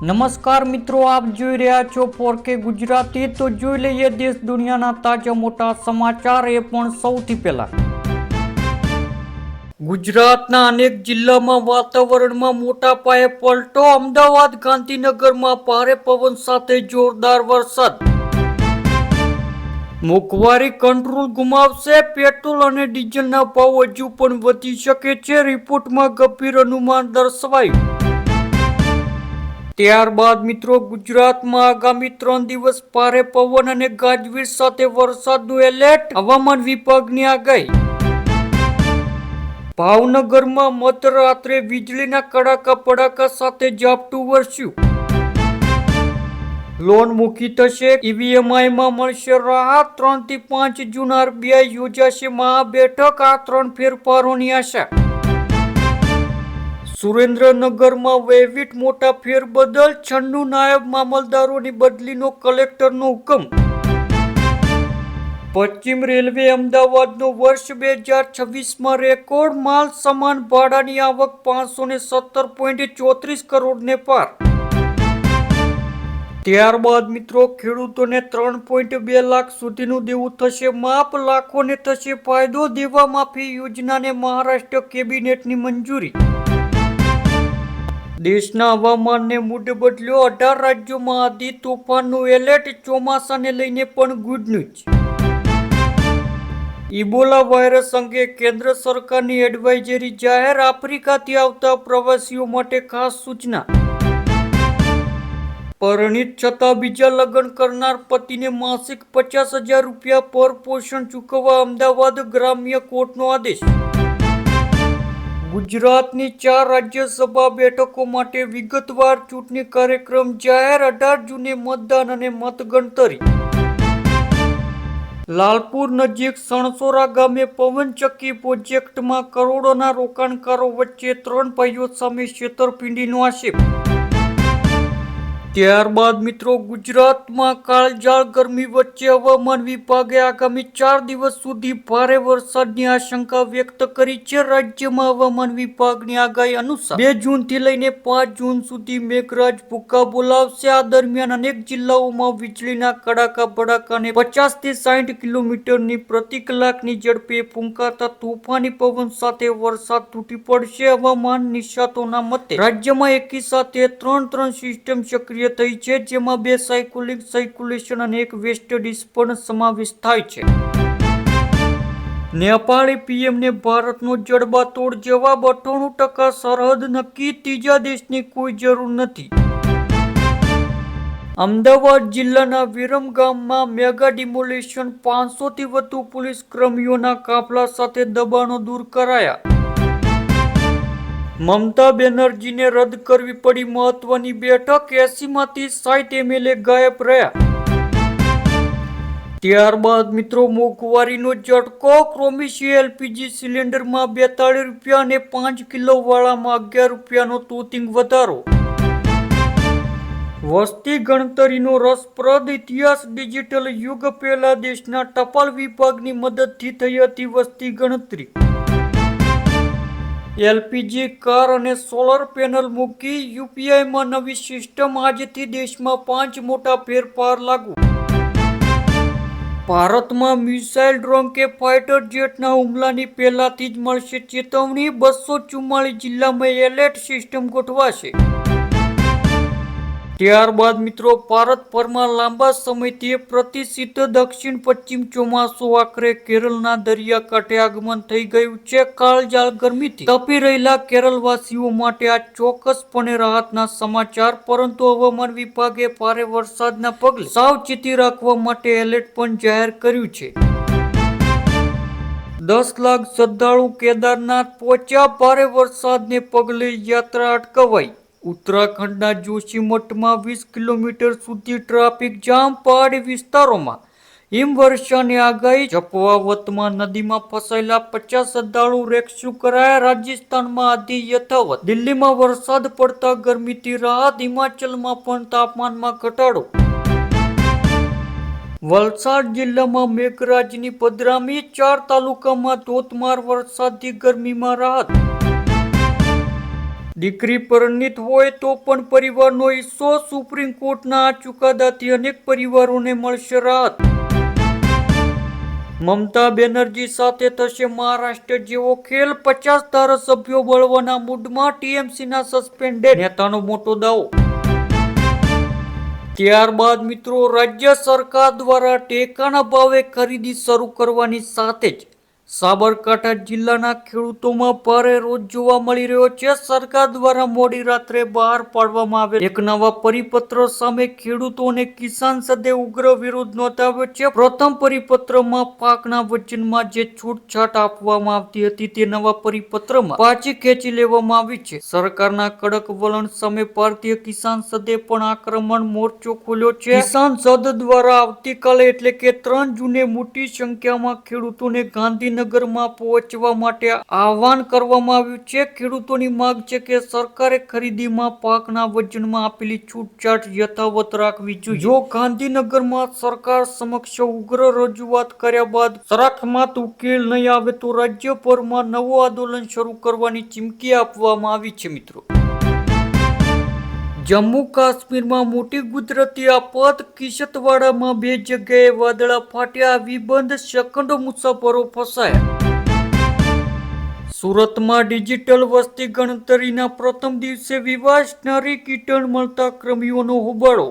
નમસ્કાર મિત્રો, આપ જોઈ રહ્યા છો 4K ગુજરાતી। તો જોઈ લઈએ દેશ દુનિયાના તાજા મોટા સમાચાર, એ પણ સૌથી પહેલા। ગુજરાતના અનેક જિલ્લામાં વાતાવરણમાં મોટા પાયે પલટો। અમદાવાદ, ગાંધીનગરમાં ભારે પવન સાથે જોરદાર વરસાદ। મોંઘવારી કંટ્રોલ ગુમાવશે, પેટ્રોલ અને ડીઝલના ભાવ હજુ પણ વધી શકે છે, રિપોર્ટમાં ગંભીર અનુમાન દર્શાવાયું। ત્યારબાદ મિત્રો, ગુજરાતમાં આગામી 3 દિવસ ભારે પવન અને ગાજવીજ સાથે વરસાદનું એલર્ટ, હવામાન વિભાગની આગાહી। ભાવનગરમાં મધરાત્રે વીજળીના કડાકા ભડાકા સાથે ઝાપટું વરસ્યું। લોન મુકી થશે, EMIમાં મળશે રાહત। 3 થી 5 જૂન RBI યોજાશે મહાબેઠક, આ 3 ફેરફારોની આશા। સુરેન્દ્રનગરમાં વહીવટ મોટા ફેરબદલ, 96 નાયબ મામલતદારોની બદલીનો કલેક્ટરનો હુકમ। પશ્ચિમ રેલવે અમદાવાદનો વર્ષ 2026માં રેકોર્ડ, માલ સામાન ભાડાની આવક 517.34 કરોડને પાર। ત્યારબાદ મિત્રો, ખેડૂતોને 3.2 લાખ સુધીનું દેવું થશે માફ, લાખોને થશે ફાયદો। દેવા માફી યોજનાને મહારાષ્ટ્ર કેબિનેટની મંજૂરી। દેશના હવામાનને મૂડ બદલ્યો, 18 રાજ્યોમાં આંધી તોફાનનું એલર્ટ, ચોમાસાને લઈને પણ ગુડ ન્યૂઝ। ઇબોલા વાયરસ અંગે કેન્દ્ર સરકારની એડવાઇઝરી જાહેર, આફ્રિકાથી આવતા પ્રવાસીઓ માટે ખાસ સૂચના। પરણિત છતાં બીજા લગ્ન કરનાર પતિને માસિક 50,000 રૂપિયા પર પોષણ ચૂકવવા અમદાવાદ ગ્રામ્ય કોર્ટનો આદેશ। ગુજરાતની 4 રાજ્યસભા બેઠકો માટે વિગતવાર ચૂંટણી કાર્યક્રમ જાહેર, 18 જૂને મતદાન અને મતગણતરી। લાલપુર નજીક સણસોરા ગામે પવનચક્કી પ્રોજેક્ટમાં કરોડોના રોકાણકારો વચ્ચે 3 ભાઈઓ સામે છેતરપિંડીનો આક્ષેપ। ત્યારબાદ મિત્રો, ગુજરાતમાં કાળઝાળ ગરમી વચ્ચે હવામાન વિભાગે આગામી 4 દિવસ સુધી ભારે વરસાદની આશંકા વ્યક્ત કરી છે। રાજ્યમાં હવામાન વિભાગની આગાહી અનુસાર 2 જૂનથી લઈને 5 જૂન સુધી મેઘરાજ ભૂકા બોલાવશે। આ દરમિયાન અનેક જિલ્લાઓમાં વીજળીના કડાકા ભડાકા અને 50 થી 60 કિલોમીટરની પ્રતિ કલાકની ઝડપે ફૂંકાતા તોફાની પવન સાથે વરસાદ તૂટી પડશે। હવામાન નિષ્ણાતોના મતે રાજ્યમાં એકી સાથે 3 સિસ્ટમ સક્રિય થઈ છે, જેમાં 2 સાયક્લોનિક સર્ક્યુલેશન અને 1 વેસ્ટર્ન પણ સમાવેશ થાય છે। નેપાળી પીએમને ભારતનો જડબાતોડ જવાબ, 98% સરહદ નક્કી, ત્રીજા દેશની કોઈ જરૂર નથી। અમદાવાદ જિલ્લાના વિરમગામમાં મેગા ડિમોલિશન, 500 થી વધુ પોલીસ કર્મીઓના કાફલા સાથે દબાણો દૂર કરાયા। મમતા બેનર્જીને રદ કરવી પડી મહત્વની બેઠક, 80માંથી 60 MLA ગાયબ રહ્યા। ત્યારબાદ મિત્રો, મોંઘવારીનો ઝટકો, ક્રોમિશિયા LPG સિલિન્ડરમાં 42 રૂપિયા અને 5 કિલો વાળામાં 11 રૂપિયાનો તોતિંગ વધારો। વસ્તી ગણતરીનો રસપ્રદ ઇતિહાસ, ડિજિટલ યુગ પહેલા દેશના ટપાલ વિભાગની મદદથી થઈ હતી વસ્તી ગણતરી। LPG કાર અને સોલર પેનલ મૂકી, UPIમાં નવી સિસ્ટમ, આજથી દેશમાં 5 મોટા ફેરફાર લાગુ। ભારતમાં મિસાઇલ, ડ્રોન કે ફાઇટર જેટના હુમલાની પહેલાથી જ મળશે ચેતવણી, 244 જિલ્લામાં એલર્ટ સિસ્ટમ ગોઠવાશે। ત્યારબાદ મિત્રો, ભારતભરમાં લાંબા સમયથી પ્રતિષ્ઠિત દક્ષિણ પશ્ચિમ ચોમાસું આખરે કેરળના દરિયાકાંઠે આગમન થઈ ગયું છે। કાળઝાળ ગરમીથી તપી રહેલા કેરળવાસીઓ માટે આ ચોક્કસપણે રાહતના સમાચાર, પરંતુ હવામાન વિભાગે ભારે વરસાદના પગલે સાવચેતી રાખવા માટે એલર્ટ પણ જાહેર કર્યું છે। 10 લાખ શ્રદ્ધાળુ કેદારનાથ પહોંચ્યા, ભારે વરસાદને પગલે યાત્રા અટકાવાઈ। ઉત્તરાખંડના જોશીમઠમાં 20 કિલોમીટર સુધી ટ્રાફિક જામ, પહાડી વિસ્તારોમાં હિમવર્ષાની આગાહી। ચંપાવતમાં નદીમાં ફસાયેલા 50 શ્રદ્ધાળુ રેસ્ક્યુ કરાયા। રાજસ્થાનમાં આંધી યથાવત, દિલ્હીમાં વરસાદ પડતા ગરમીથી રાહત, હિમાચલમાં પણ તાપમાનમાં ઘટાડો। વલસાડ જિલ્લામાં મેઘરાજની પધરામણી, 4 તાલુકામાં ધોધમાર વરસાદથી ગરમીમાં રાહત। દીકરી પરિણીત હોય તો પણ પરિવારનો હિસ્સો. સુપ્રીમ કોર્ટના આ ચુકાદાથી અનેક પરિવારોને મળશે રાહત. મમતા બેનર્જી સાથે થશે મહારાષ્ટ્ર જેવો ખેલ. 50 ધારાસભ્યો બળવાના મૂડમાં. ટીએમસીના સસ્પેન્ડેડ નેતાનો મોટો દાવો. ત્યારબાદ મિત્રો, રાજ્ય સરકાર દ્વારા ટેકાના ભાવે ખરીદી શરૂ કરવાની સાથે જ સાબરકાંઠા જિલ્લાના ખેડૂતોમાં ભારે રોષ જોવા મળી રહ્યો છે. સરકાર દ્વારા મોડી રાત્રે બહાર પાડવામાં આવેલ એક નવા પરિપત્ર સામે ખેડૂતો અને કિસાન સદે ઉગ્ર વિરોધ નોંધાવ્યો છે. પ્રથમ પરિપત્રમાં પાકના વજનમાં જે છૂટછાટ આપવામાં આવતી હતી તે નવા પરિપત્રમાં પાછી ખેંચી લેવામાં આવી છે. સરકારના કડક વલણ સામે ભારતીય કિસાન સદે પણ આક્રમણ મોરચો ખોલ્યો છે. કિસાન સદ દ્વારા આવતીકાલે એટલે કે 3 જૂને મોટી સંખ્યામાં ખેડૂતોને ગાંધીનગરમાં પહોંચવા માટે આહવાન કરવામાં આવ્યું છે. ખેડૂતોની માંગ છે કે સરકારે ખરીદીમાં પાકના વજનમાં આપેલી છૂટછાટ યથાવત રાખવી જોઈએ. જો ગાંધીનગરમાં સરકાર સમક્ષ ઉગ્ર રજૂઆત કર્યા બાદ સરાફાત ઉકેલ નહીં આવે તો રાજ્યભરમાં નવું આંદોલન શરૂ કરવાની ચીમકી આપવામાં આવી છે. મિત્રો, જમ્મુ કાશ્મીરમાં મોટી કુદરતી આફત. કિશ્તવાડમાં 2 જગ્યાએ વાદળા ફાટ્યા. વિબંધ સેકન્ડો મુસાફરો ફસાયા. સુરતમાં ડિજિટલ વસ્તી ગણતરીના પ્રથમ દિવસે વિવાસનારી કીટણ મળતા કર્મીઓનો હોબાળો.